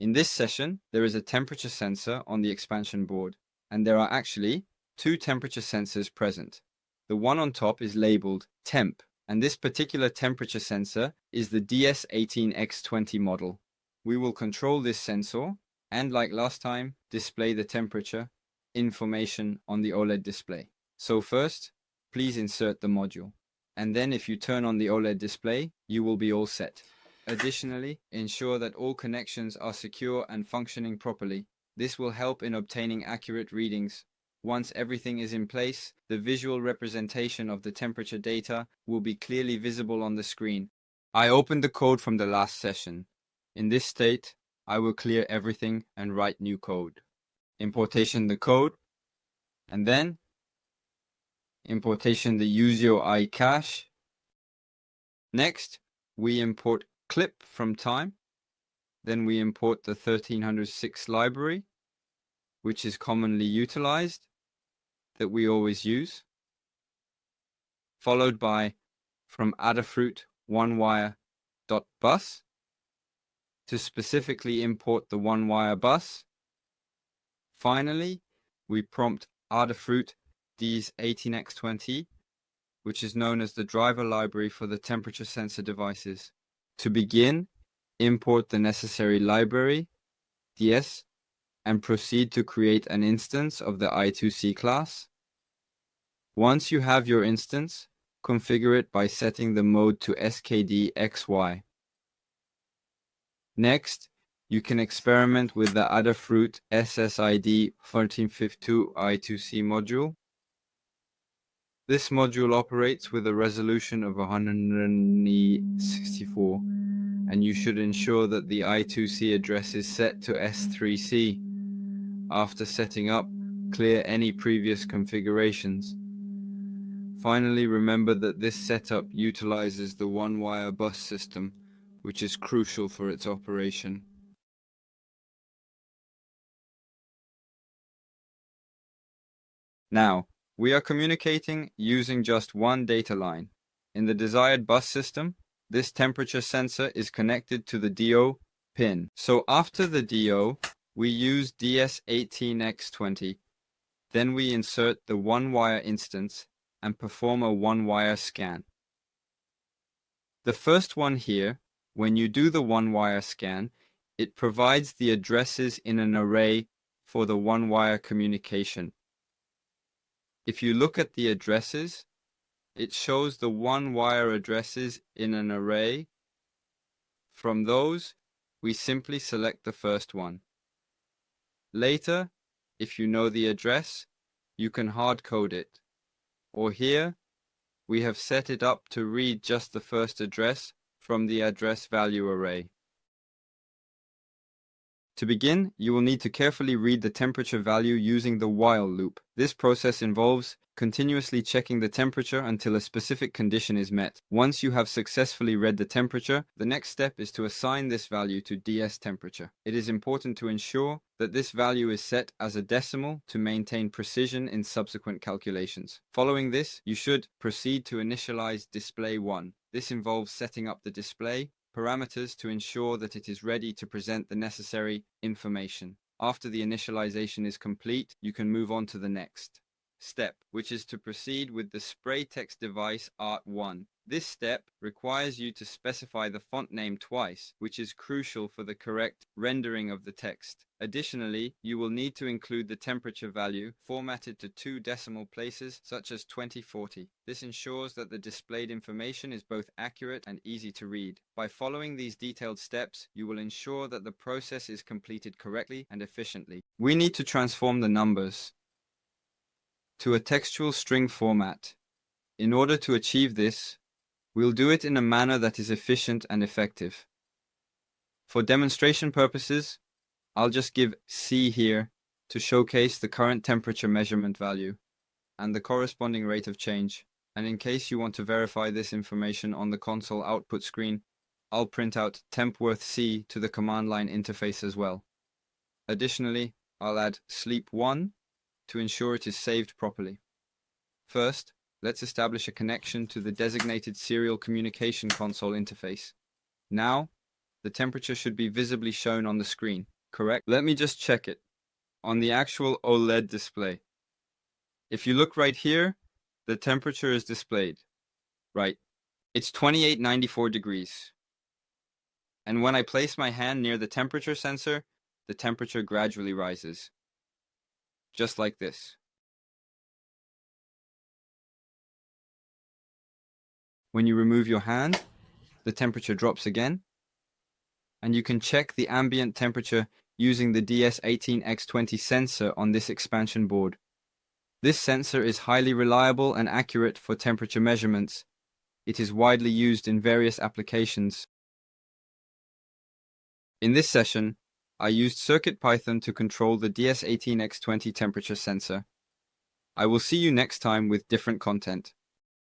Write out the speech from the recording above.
In this session, there is a temperature sensor on the expansion board, and there are actually two temperature sensors present. The one on top is labeled temp, and this particular temperature sensor is the DS18X20 model. We will control this sensor and, like last time, display the temperature information on the OLED display. So first, please insert the module, and then if you turn on the OLED display, you will be all set. Additionally, ensure that all connections are secure and functioning properly. This will help in obtaining accurate readings. Once everything is in place, the visual representation of the temperature data will be clearly visible on the screen. I opened the code from the last session. In this state, I will clear everything and write new code. Importation the code, and then importation the UseUI cache. Next, we import clip from time. Then we import the 1306 library, which is commonly utilized, that we always use, followed by from Adafruit onewire.bus to specifically import the one-wire bus. Finally, we prompt Adafruit DS18X20, which is known as the driver library for the temperature sensor devices. To begin, import the necessary library, DS, and proceed to create an instance of the I2C class. Once you have your instance, configure it by setting the mode to skdxy. Next, you can experiment with the Adafruit SSID 1452 I2C module. This module operates with a resolution of 164, and you should ensure that the I2C address is set to S3C. After setting up, clear any previous configurations. Finally, remember that this setup utilizes the one-wire bus system, which is crucial for its operation. Now, we are communicating using just one data line. In the desired bus system, this temperature sensor is connected to the DO pin. So after the DO, we use DS18X20. Then we insert the one-wire instance and perform a one-wire scan. The first one here, when you do the one-wire scan, it provides the addresses in an array for the one-wire communication. If you look at the addresses, it shows the one-wire addresses in an array. From those, we simply select the first one. Later, if you know the address, you can hard-code it. Or here, we have set it up to read just the first address from the address value array. To begin, you will need to carefully read the temperature value using the while loop. This process involves continuously checking the temperature until a specific condition is met. Once you have successfully read the temperature, the next step is to assign this value to DS temperature. It is important to ensure that this value is set as a decimal to maintain precision in subsequent calculations. Following this, you should proceed to initialize display 1. This involves setting up the display parameters to ensure that it is ready to present the necessary information. After the initialization is complete, you can move on to the next step, which is to proceed with the spray text device Art1. This step requires you to specify the font name twice, which is crucial for the correct rendering of the text. Additionally, you will need to include the temperature value formatted to 2 decimal places, such as 2040. This ensures that the displayed information is both accurate and easy to read. By following these detailed steps, you will ensure that the process is completed correctly and efficiently. We need to transform the numbers to a textual string format. In order to achieve this, we'll do it in a manner that is efficient and effective. For demonstration purposes, I'll just give C here to showcase the current temperature measurement value and the corresponding rate of change. And in case you want to verify this information on the console output screen, I'll print out tempworth C to the command line interface as well. Additionally, I'll add sleep1 to ensure it is saved properly. First, let's establish a connection to the designated serial communication console interface. Now, the temperature should be visibly shown on the screen, correct? Let me just check it on the actual OLED display. If you look right here, the temperature is displayed. Right. It's 2894 degrees. And when I place my hand near the temperature sensor, the temperature gradually rises. Just like this. When you remove your hand, the temperature drops again. And you can check the ambient temperature using the DS18X20 sensor on this expansion board. This sensor is highly reliable and accurate for temperature measurements. It is widely used in various applications. In this session, I used CircuitPython to control the DS18X20 temperature sensor. I will see you next time with different content.